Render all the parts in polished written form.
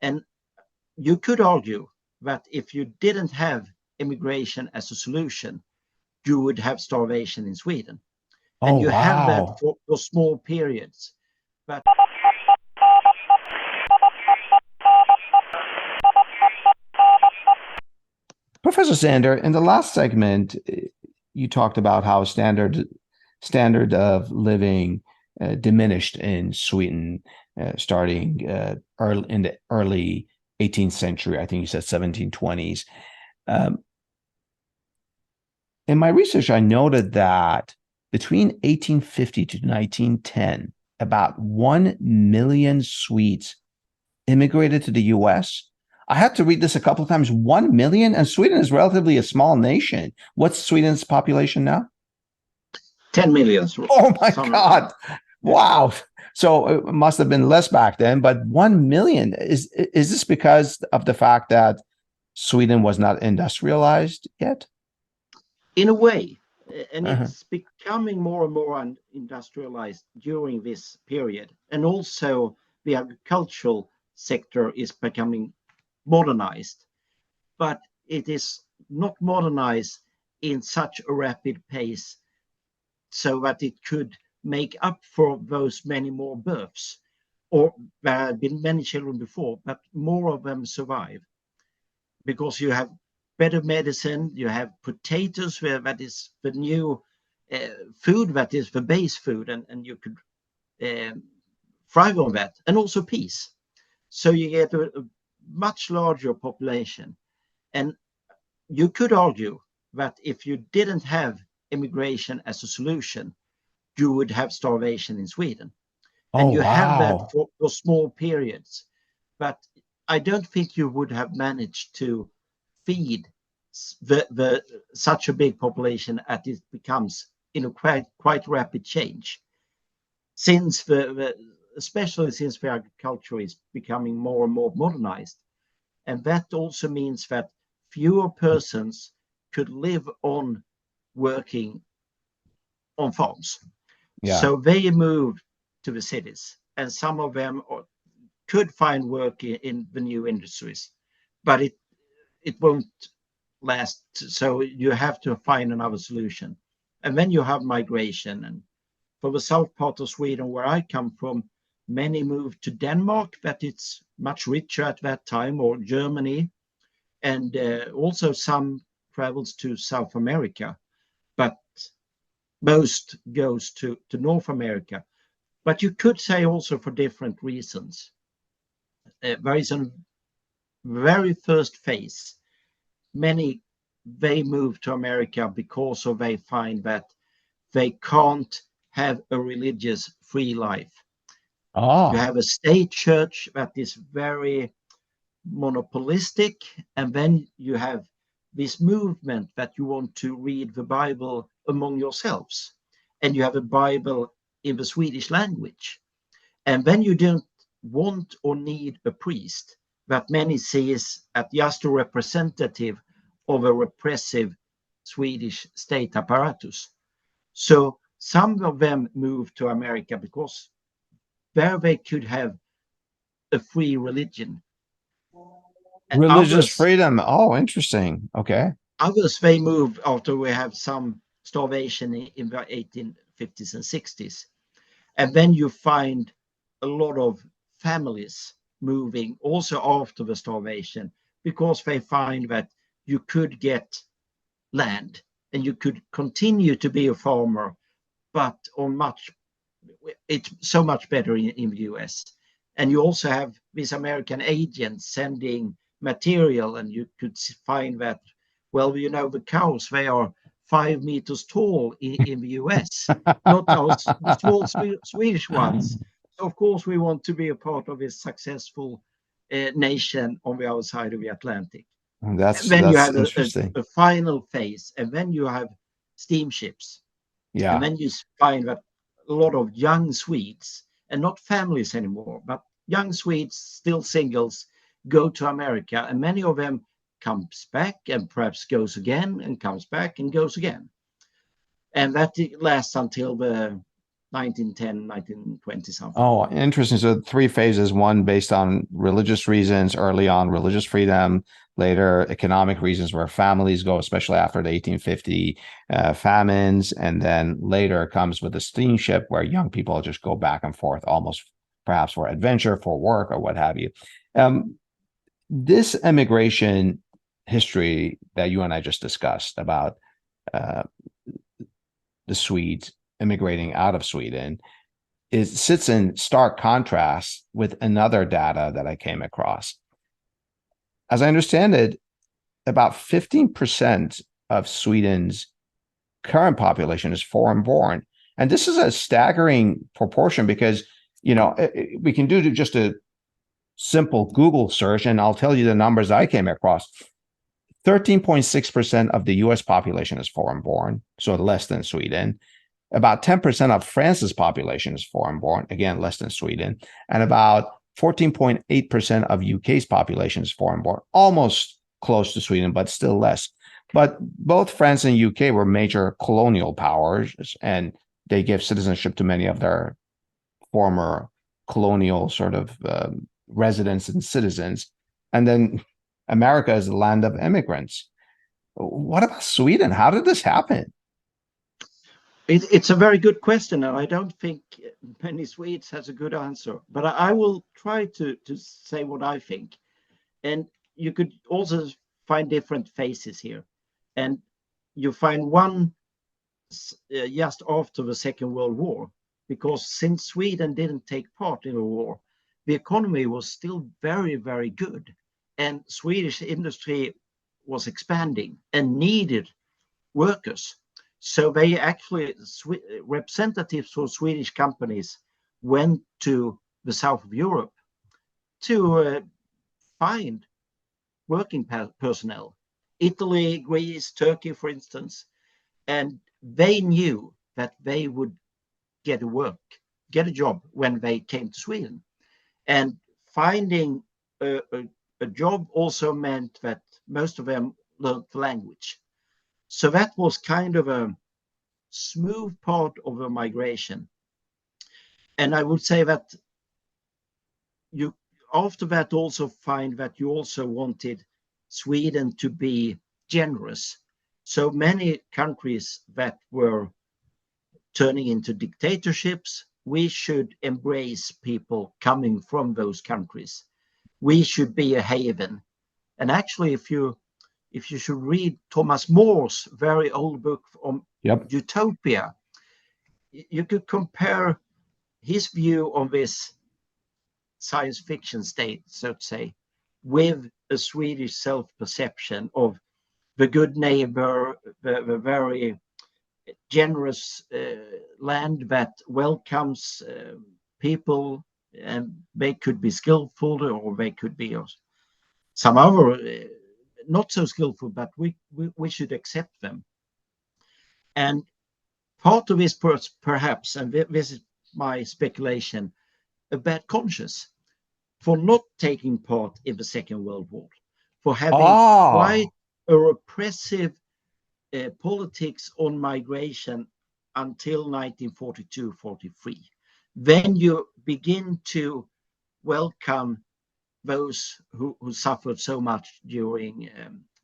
And you could argue that if you didn't have immigration as a solution, you would have starvation in Sweden. And Oh, you have that wow. for small periods. But Professor Sander, in the last segment, you talked about how standard of living diminished in Sweden starting early in the early 18th century. I think you said 1720s. Um, in my research, I noted that between 1850 to 1910, about 1 million Swedes immigrated to the US. I had to read this a couple of times. 1 million, and Sweden is relatively a small nation. What's Sweden's population now? 10 million, Oh my some, God. yeah. Wow. So it must have been less back then, but 1 million. Is this because of the fact that Sweden was not industrialized yet? In a way. And Uh-huh. it's becoming more and more industrialized during this period. And also the agricultural sector is becoming modernized, but it is not modernized in such a rapid pace so that it could make up for those many more births. Or there have been many children before, but more of them survive because you have better medicine, you have potatoes where that is the new food, that is the base food, and you could uh, thrive on that, and also peace. So you get a much larger population. And you could argue that if you didn't have immigration as a solution, you would have starvation in Sweden. And Oh, you have that wow. for small periods. But I don't think you would have managed to feed the such a big population as it becomes in a quite rapid change. Since especially since the agriculture is becoming more and more modernized. And that also means that fewer persons could live on working on farms. Yeah. So they moved to the cities, and some of them could find work in the new industries, but it won't last. So you have to find another solution. And then you have migration. And for the south part of Sweden, where I come from, many moved to Denmark, that it's much richer at that time, or Germany, and also some travels to South America, but most goes to North America. But you could say also for different reasons. There is a very first phase. Many they move to America because of they find that they can't have a religious free life. You Oh, have a state church that is very monopolistic, and then you have this movement that you want to read the Bible among yourselves, and you have a Bible in the Swedish language, and then you don't want or need a priest that many see as just a representative of a repressive Swedish state apparatus. So some of them moved to America because there they could have a free religion. And religious others freedom. Oh, interesting. Okay. Others they move after we have some starvation in the 1850s and 60s. And then you find a lot of families moving also after the starvation because they find that you could get land and you could continue to be a farmer, but on much it's so much better in the US. And you also have these American agents sending material, and you could find that, well, you know, the cows, they are 5 meters tall in the US, not our small Swedish ones. So, of course, we want to be a part of this successful nation on the other side of the Atlantic. And then you That's have interesting. a final phase, and then you have steamships. And Yeah. then you find that a lot of young Swedes, and not families anymore, but young Swedes, still singles, go to America, and many of them comes back and perhaps goes again and comes back and goes again. And that lasts until the 1910, 1920 something. Oh, interesting. So 3 phases: one based on religious reasons, early on religious freedom, later economic reasons where families go, especially after the 1850 famines, and then later comes with the steamship where young people just go back and forth, almost perhaps for adventure, for work, or what have you. This immigration history that you and I just discussed about uh, the Swedes immigrating out of Sweden sits in stark contrast with another data that I came across. As I understand it, about 15% of Sweden's current population is foreign born. And this is a staggering proportion because, we can do just a simple Google search, and I'll tell you the numbers I came across. 13.6% of the US population is foreign born, so less than Sweden. About 10% of France's population is foreign born, again, less than Sweden. And about 14.8% of UK's population is foreign born, almost close to Sweden, but still less. But both France and UK were major colonial powers, and they give citizenship to many of their former colonial sort of residents and citizens. And then America is the land of immigrants. What about Sweden? How did this happen? It's a very good question, and I don't think many Swedes has a good answer. But I will try to say what I think. And you could also find different phases here. And you find one just after the Second World War, because since Sweden didn't take part in the war, the economy was still very, very good. And Swedish industry was expanding and needed workers. So they actually, representatives for Swedish companies went to the south of Europe to find working personnel. Italy, Greece, Turkey, for instance. And they knew that they would get a job when they came to Sweden. And finding a job also meant that most of them learned the language. So that was kind of a smooth part of the migration. And I would say that you after that also find that you also wanted Sweden to be generous. So many countries that were turning into dictatorships, we should embrace people coming from those countries. We should be a haven. And actually, if you should read Thomas More's very old book on Utopia, you could compare his view on this science fiction state, so to say, with a Swedish self-perception of the good neighbor, the very generous land that welcomes people, and they could be skillful or they could be some other not so skillful, but we should accept them. And part of this perhaps, and this is my speculation, a bad conscience for not taking part in the Second World War, for having quite a repressive politics on migration until 1942-43. Then you begin to welcome those who suffered so much during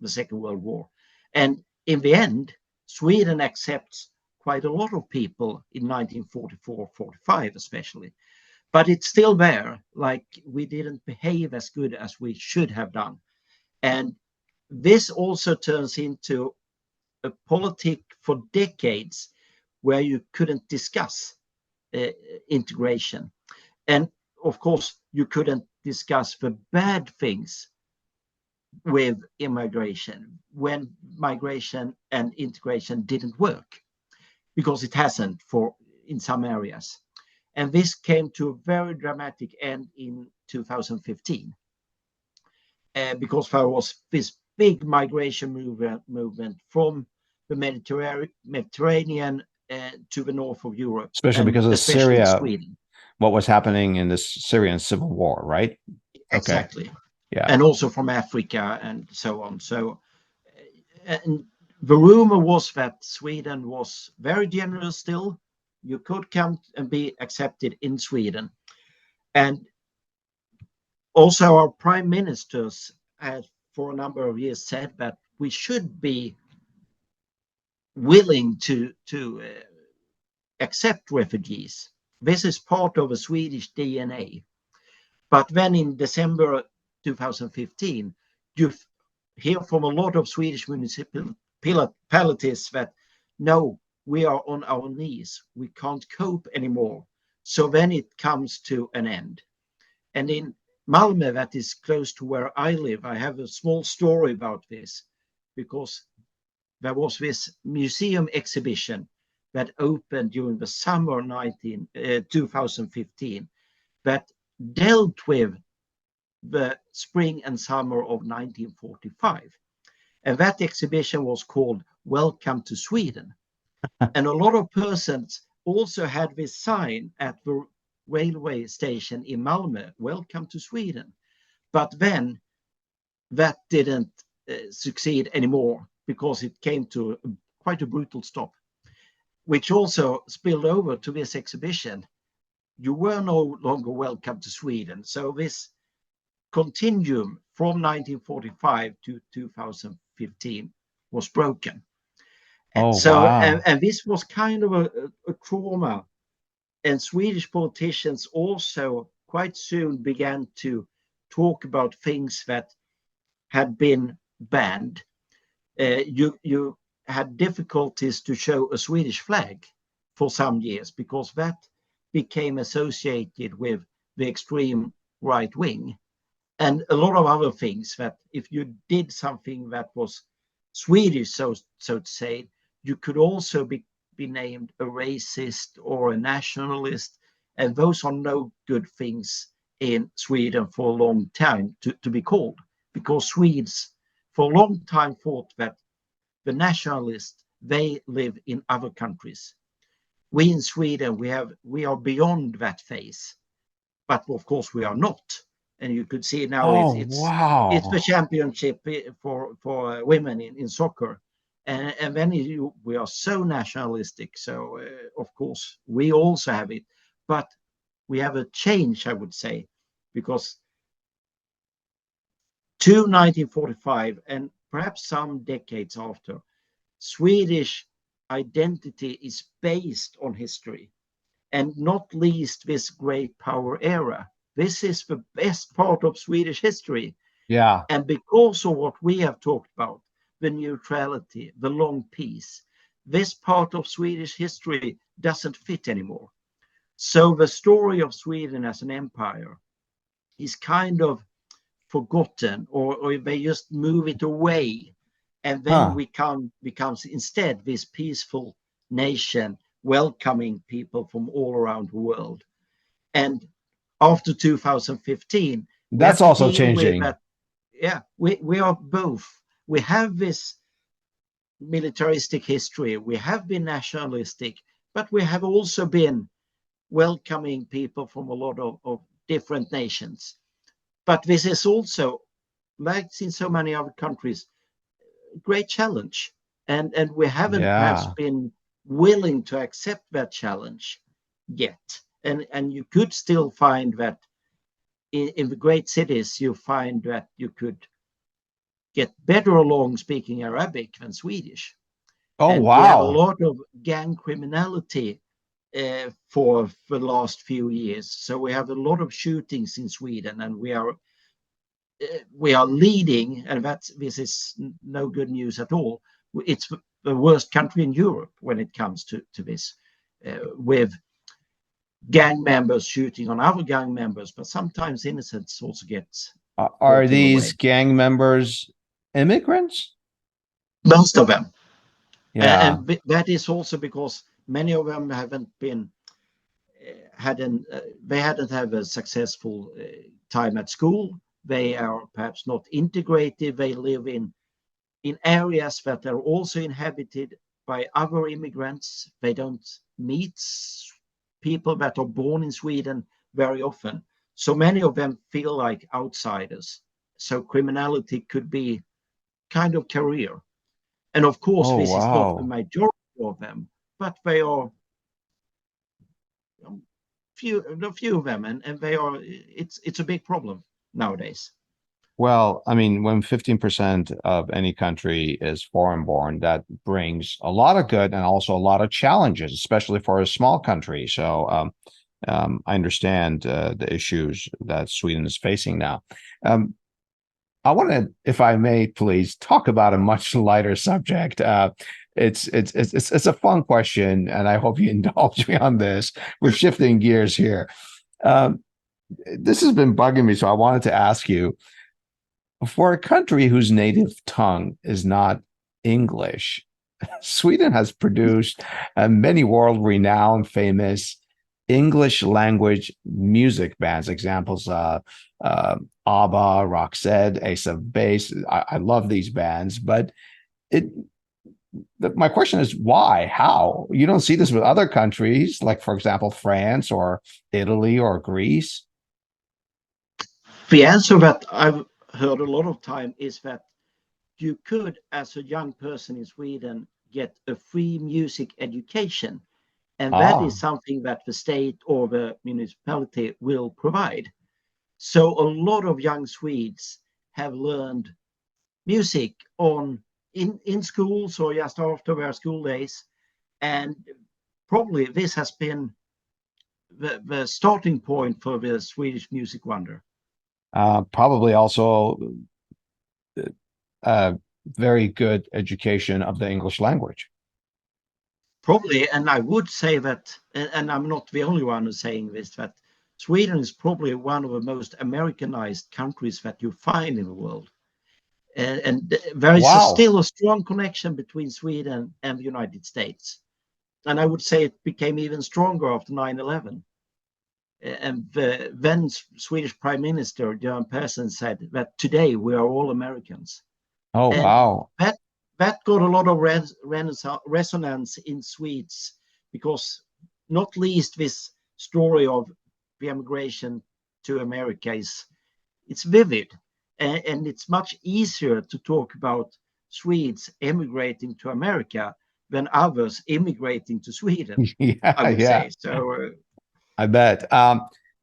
the Second World War. And in the end, Sweden accepts quite a lot of people in 1944-45 especially. But it's still there, like we didn't behave as good as we should have done. And this also turns into a politic for decades where you couldn't discuss integration. And of course, you couldn't discuss the bad things with immigration when migration and integration didn't work, because it hasn't in some areas. And this came to a very dramatic end in 2015 because there was this big migration movement from the Mediterranean to the north of Europe, especially because of Syria, Sweden. What was happening in this Syrian civil war, right? Exactly. Okay. Yeah. And also from Africa and so on. So, and the rumor was that Sweden was very generous still, You could come and be accepted in Sweden. And also our prime ministers had for a number of years said that we should be willing to accept refugees. This is part of a Swedish DNA. But then in December 2015, you hear from a lot of Swedish municipalities that no, we are on our knees. We can't cope anymore. So then it comes to an end. And in Malmö, that is close to where I live, I have a small story about this, because there was this museum exhibition that opened during the summer 2015 that dealt with the spring and summer of 1945. And that exhibition was called Welcome to Sweden. And a lot of persons also had this sign at the railway station in Malmö, Welcome to Sweden. But then that didn't succeed anymore, because it came to quite a brutal stop, which also spilled over to this exhibition. You were no longer welcome to Sweden. So this continuum from 1945 to 2015 was broken. Oh, so, wow. and this was kind of a trauma. And Swedish politicians also quite soon began to talk about things that had been banned. You had difficulties to show a Swedish flag for some years, because that became associated with the extreme right wing. And a lot of other things, that if you did something that was Swedish, so to say, you could also be named a racist or a nationalist. And those are no good things in Sweden for a long time to be called, because Swedes for a long time thought that the nationalists, they live in other countries. We in Sweden, we are beyond that phase, but of course we are not. And you could see now Oh, it's wow. the championship for women in soccer, and then we are so nationalistic. So of course we also have it, but we have a change, I would say, because to 1945 and perhaps some decades after, Swedish identity is based on history, and not least this great power era. This is the best part of Swedish history. Yeah. And because of what we have talked about, the neutrality, the long peace, this part of Swedish history doesn't fit anymore. So the story of Sweden as an empire is kind of forgotten, or they just move it away. And then Huh. becomes instead this peaceful nation welcoming people from all around the world. And after 2015, we have That's to also deal with changing. that. Yeah, we are both. We have this militaristic history. We have been nationalistic, but we have also been welcoming people from a lot of different nations. But this is also, like in so many other countries, a great challenge. And we haven't perhaps Yeah. been willing to accept that challenge yet. And you could still find that in the great cities, you find that you could get better along speaking Arabic than Swedish. Oh, And we have a wow. lot of gang criminality for the last few years. So we have a lot of shootings in Sweden, and we are leading, and this is no good news at all. It's the worst country in Europe when it comes to this, with gang members shooting on other gang members, but sometimes innocents also get Are caught in the these way. gang members immigrants? Most of them. Yeah. And that is also because many of them haven't been they hadn't had a successful time at school. They are perhaps not integrated. They live in areas that are also inhabited by other immigrants. They don't meet people that are born in Sweden very often. So many of them feel like outsiders. So criminality could be kind of career. And of course, Oh, this is not the wow. majority of them, but they are few of them, and they are. It's a big problem nowadays. Well, I mean, when 15% of any country is foreign born, that brings a lot of good and also a lot of challenges, especially for a small country. So I understand the issues that Sweden is facing now. I want to, if I may, please talk about a much lighter subject. It's a fun question, and I hope you indulge me on this. We're shifting gears here. This has been bugging me, so I wanted to ask you, for a country whose native tongue is not English, Sweden has produced many world-renowned, famous English language music bands. Examples: ABBA, Roxette, Ace of Base. I love these bands, but my question is why? How? You don't see this with other countries, like, for example, France or Italy or Greece. The answer that I've heard a lot of time is that you could, as a young person in Sweden, get a free music education. And that is something that the state or the municipality will provide. So a lot of young Swedes have learned music in schools or just after their school days. And probably this has been the starting point for the Swedish music wonder. Probably also very good education of the English language. Probably, and I would say that, and I'm not the only one who's saying this, that Sweden is probably one of the most Americanized countries that you find in the world. And there is still a strong connection between Sweden and the United States. And I would say it became even stronger after 9/11. And the then Swedish Prime Minister, Göran Persson, said that today we are all Americans. Oh, and wow. That got a lot of resonance in Swedes, because not least this story of the emigration to America it's vivid, and it's much easier to talk about Swedes emigrating to America than others immigrating to Sweden. I would say so. I bet.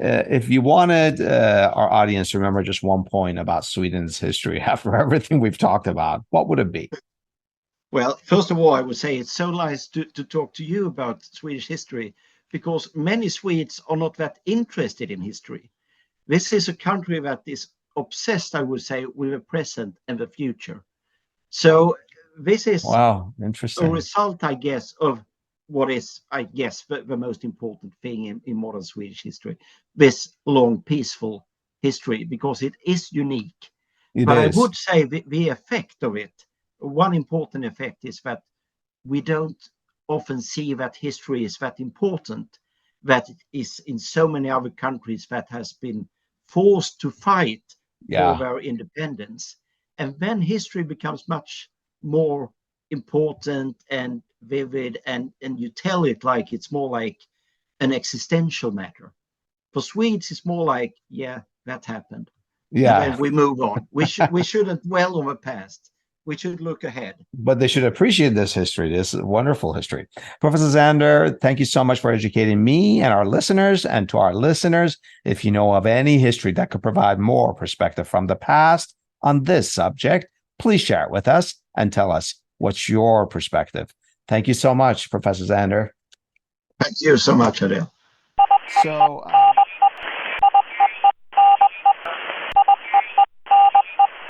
If you wanted our audience to remember just one point about Sweden's history after everything we've talked about, what would it be? Well, first of all, I would say it's so nice to talk to you about Swedish history, because many Swedes are not that interested in history. This is a country that is obsessed, I would say, with the present and the future. So this is interesting. a result, I guess, of what is, I guess, the most important thing in modern Swedish history, this long, peaceful history, because it is unique. But I would say the effect of it, one important effect is that we don't often see that history is that important, that it is in so many other countries that has been forced to fight for their independence. And then history becomes much more important and vivid, and you tell it like it's more like an existential matter. For Swedes, it's more like, yeah, that happened. Yeah. And then we move on. We shouldn't dwell on the past. We should look ahead. But they should appreciate this history, this wonderful history. Professor Zander, thank you so much for educating me and our listeners. And to our listeners, if you know of any history that could provide more perspective from the past on this subject, please share it with us and tell us what's your perspective. Thank you so much, Professor Zander. Thank you so much, Adele. So